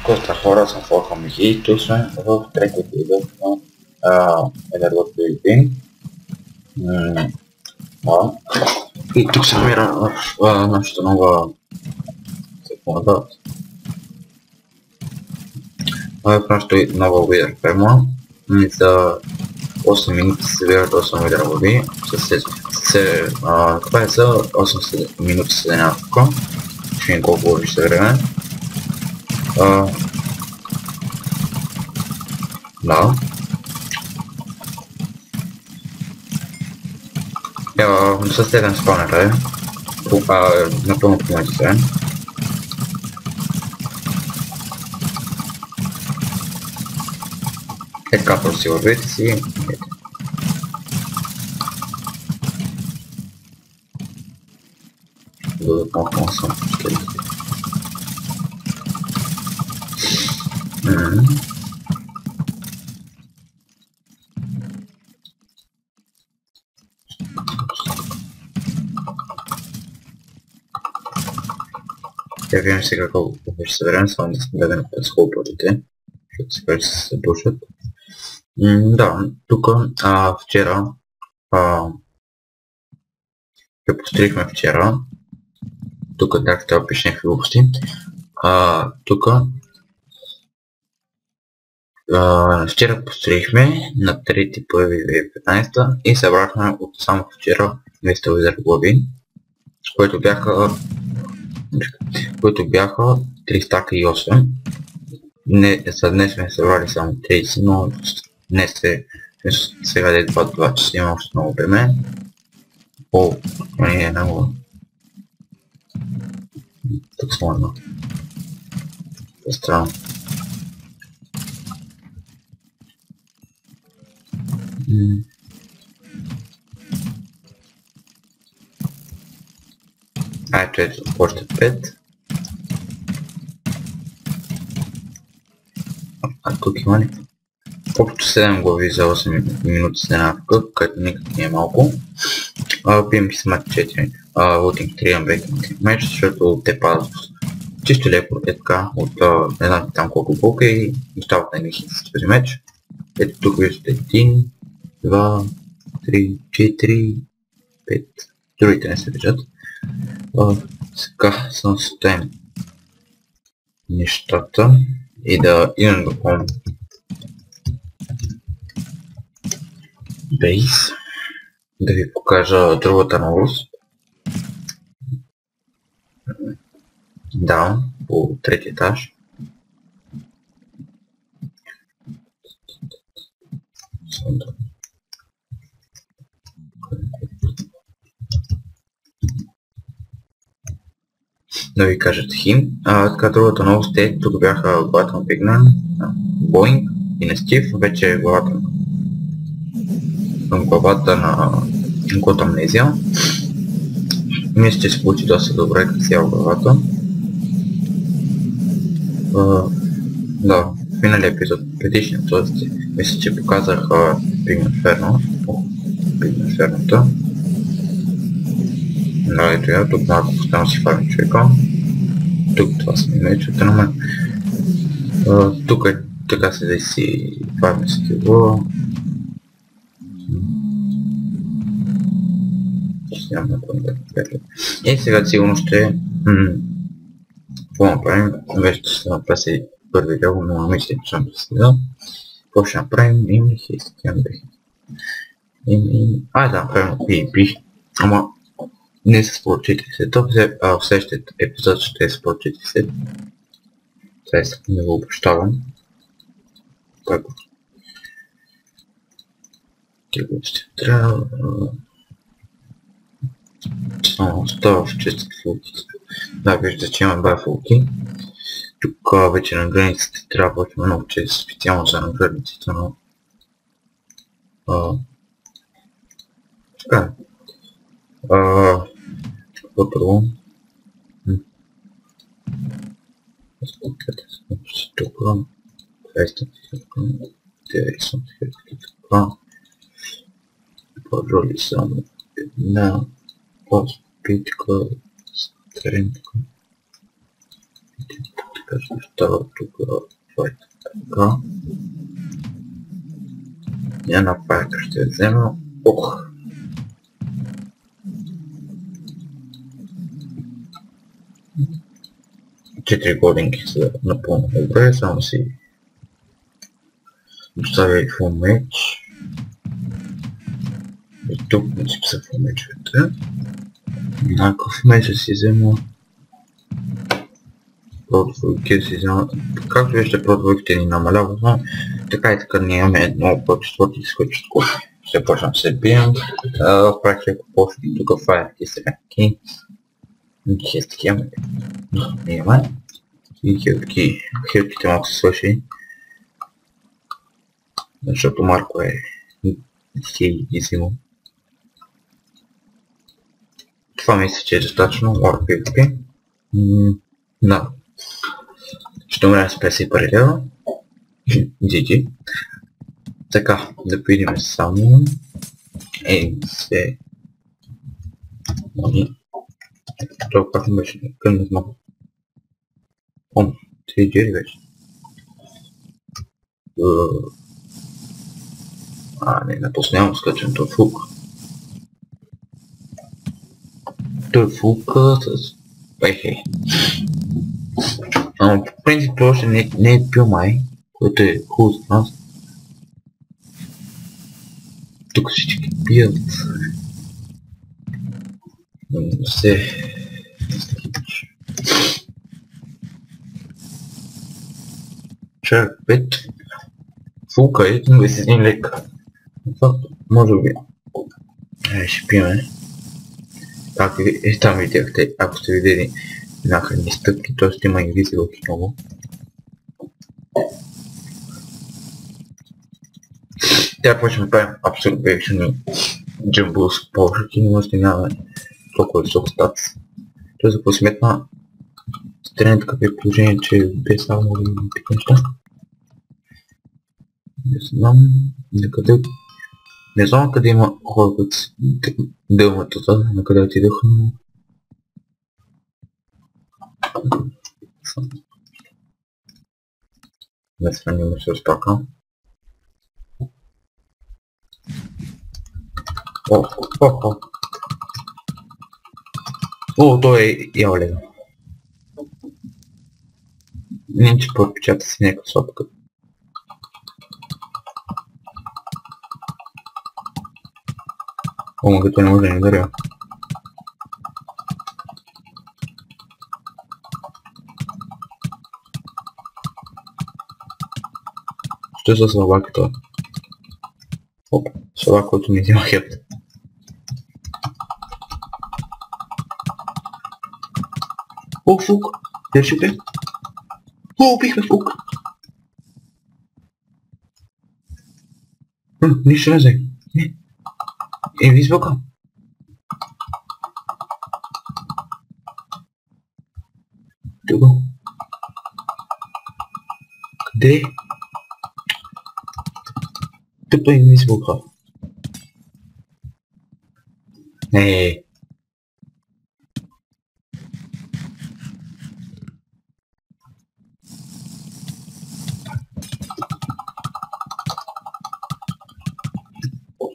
Коста хора съм Форхам и тук сме в третия епизод на Edward Building. И тук се намира в нашата нова секунда. Това е в нашата нова уидър ферма. За 8 минути се събират 8 уидъра води. Това е за 8 минути седеня тук. Ще видим колко води ще време. Да. С един спавнер е. Напълно автоматизиран. Така просто си вървете си. Малко съм ще Я виждам сега колко ще се време, само да сме гледаме пред схлопотите, защото сега ще се душат. Да, тук вчера я построихме вчера. Тук как трябва пишем в глупости. Тук вчера построихме на 3.1.2015 и събрахме от само вчера 200 уидър глави, които бяха 3 стака и 8. За днес сме събрали само 30, но днес сега е 2 часа, има още много време. Не е много. Тук сложно. Това е странно. Ето още 5. Тук има ли? Общо 7 глави за 8 минути с една къп, което никак не е малко. Пием си смат 4. Лутинг 3 амбекинг меч, защото те падат чисто леко е така от не знам там колко булка и остават на них с този меч. Ето тук виждате 1, 2, 3, 4, 5. Другите не се виждат. Сега съм състоен нещата и да идем до Home Base, да ви покажа другата новост. Да, по третия етаж. Да ви кажат хим. Така другата новост е, тук бяха главата на Пигнан, Боинг и на Стив, вече е главата на Готамнезия. Мисля, че се получи доста добре като цяло главата. Да, в миналия епизод, предишния, т.е. мисля, че показах Пигментферното. Да, ето я, тук малко постоянно си фарми човека. Тук това са ми мечовете на мен. Тук е така се да си фарми скило. И сега сигурно ще какво направим? Вече ще се направи първи лево, но мисля, че съм сега. Какво ще направим? Им ли хейст? Да, направим PvP. Ама не с Sport 40. В следващия епизод ще е Sport 40. Сега не го обещавам. Так. Тего ще трябва. Само става в честите фулки. Да, виждате, че има 2 фулки. Тук вече на границите трябва да има много чест специално за на границите, но така. Първо тук 20 тук подроли само една поспитка старинка Така ще става тук. Това е така. И една пайка ще взема. Ох! Четири годинки са напълно добре, само си доставя и фул меч. И тук принцип са фул мечовете. Ако в меча си взема продвойки си взема. Както вижте, продвойките ни намаляват, но така и така ние имаме много по-числото, с което ще почнем да се бием. Правих леко по-шли тук файерки сренки. Хестки имаме. Имаме. И хилките малко се свърши. Защото Марко е изимо. Това мисля, че е достатъчно. Лора PvP. Да. Ще умрем с 51 лева. GG. Така, да видим само. Се. Това как не беше? Към не знам. Ти джери вече. Не, после нямам скачан този фук. Той фук с... Ехе. По принцип това още не е пил май, което е хубаво за нас. Тук всички пият. Се... Чак 5. Фулка е, но с един лек. Може би. Ще пиеме. Там видяхте, ако сте видели нахрани стъпки, т.е. има инвизилки много. Тя почваме да правим абсолютно джамбул с повършки, но още нямаме толкова висок статус. Той за посметна стрелен такъв е положение, че без само такива неща. Не знам къде... Не знам къде има хора, които дълмат това, на къде отидоха, но... Не сравним се с така. О, той е явлено. Нинче подпечата си някаква сладка. Омага, той не може да ни даря. Що е за слабак това? Оп, слабак, който ми взима хед. О, фук! Държите? О, убихме фук! Нищо не взе. Инвизбока. Тук. Къде? Тук е инвизбока. Не.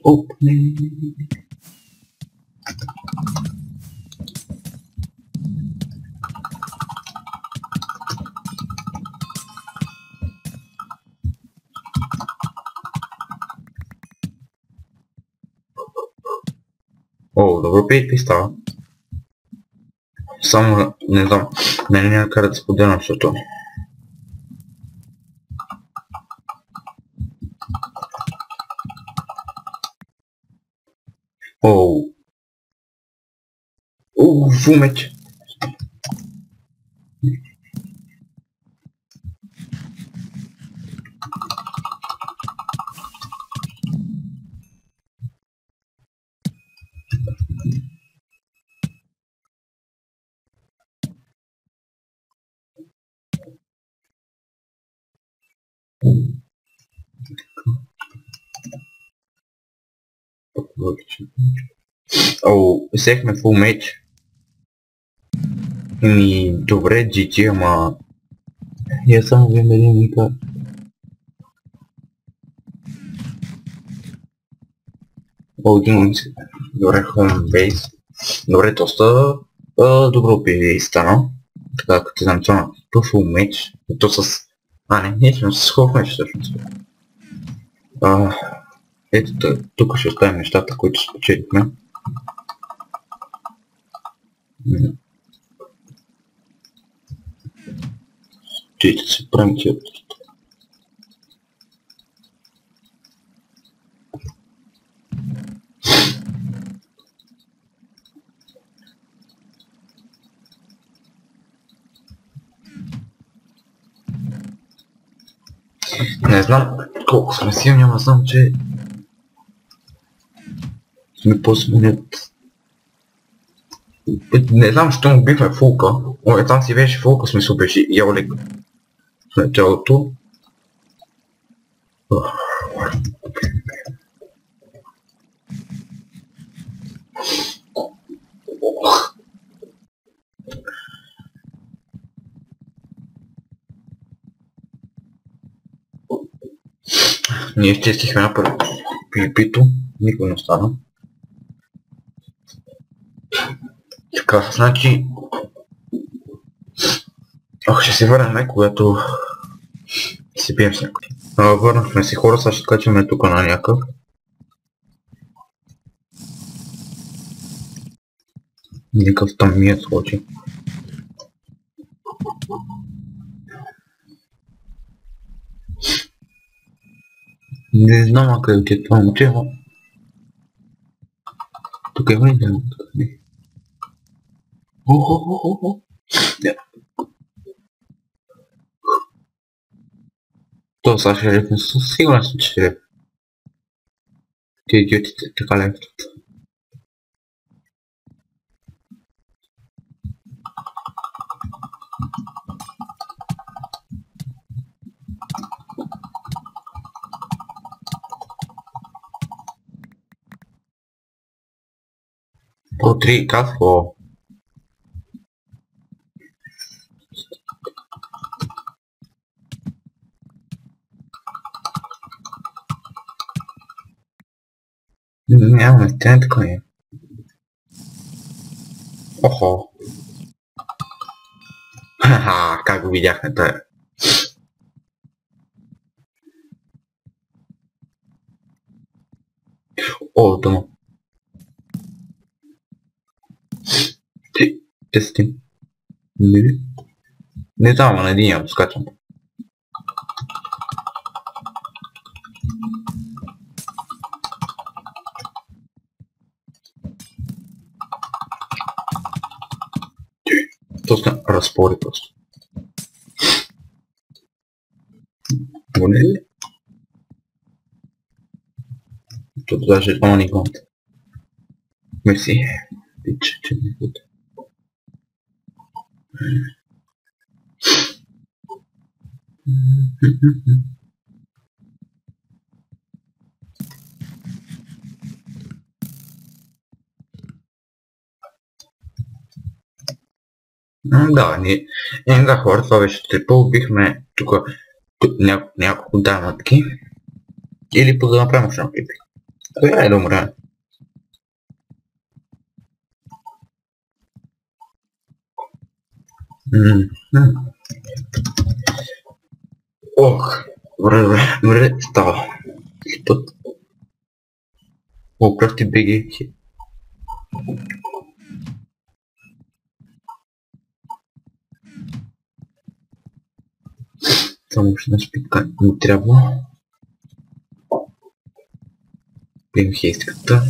О, не. О, добро PvP става. Само не знам, мене няма кара да споделям, защото... Оу. Оу, фул меч. Оу, взехме фул меч. Добре, GG, ама... Я само вим един вика. О, един момиче. Добре, home base. Добре, доста добро PvE стана. Така, като знам това пъфъл меч. И то с... не с хов меч всъщност. Ето тук ще оставим нещата, които спечелихме. Чейте се правим тия. Не знам колко сме силни, но знам, че сме по-сменят. Не знам, що му бихме фулка. Там си беше фулка, сме се беше ялик в началото. Ние изчистихме на първо PvP-то, никой не остана. Така, значи... ще се върнем, когато си бием с някой. Върнахме си хора, сега ще качваме тук на някакъв. Никакъв там ми е случай. Не знам къде отиде това момче, но... Тук има ли да не? О-хо-хо-хо-хо! То сега ще репне със сигурност, че ще репне. Ти идиотите така лепват. По 3 какво? Нямаме тент кой. Охо. Ха-ха, как го видяхме тая. О, дома. Тестим. Не знам, на един ям скачам. То сме разпори просто. Гоне ли? Тут даже он и гонт. Мерси. Пич, че не буде. Да, да, хора, това беше трипъл. Бихме тук няколко дамътки. Или пък да направим още на пипи. Коя е да умре? Ох, добре, става. Път. О, кръвти беги. Само ще наспитка не трябва. Пием хейстката.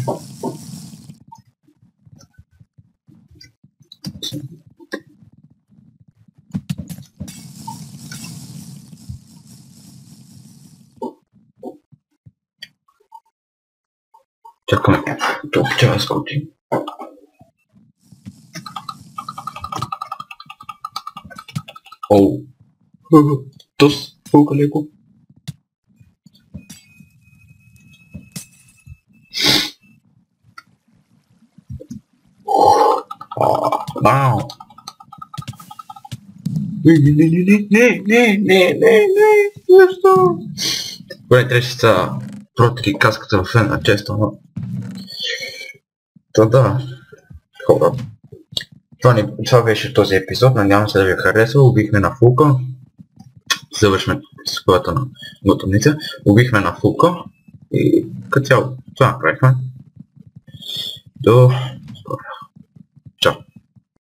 Чакаме. Тук трябва да скочим. Оу. Тос, толкова леко. Вау. Не, защо? Добре, трябва ще са протили каската в една често, но... Та да, хора. Това беше този епизод, надявам се да ви е харесал. Убихме на Фулка. Завършме с колата на готовница. Убихме на Фулка и като цяло това направихме. До скоро. Чао.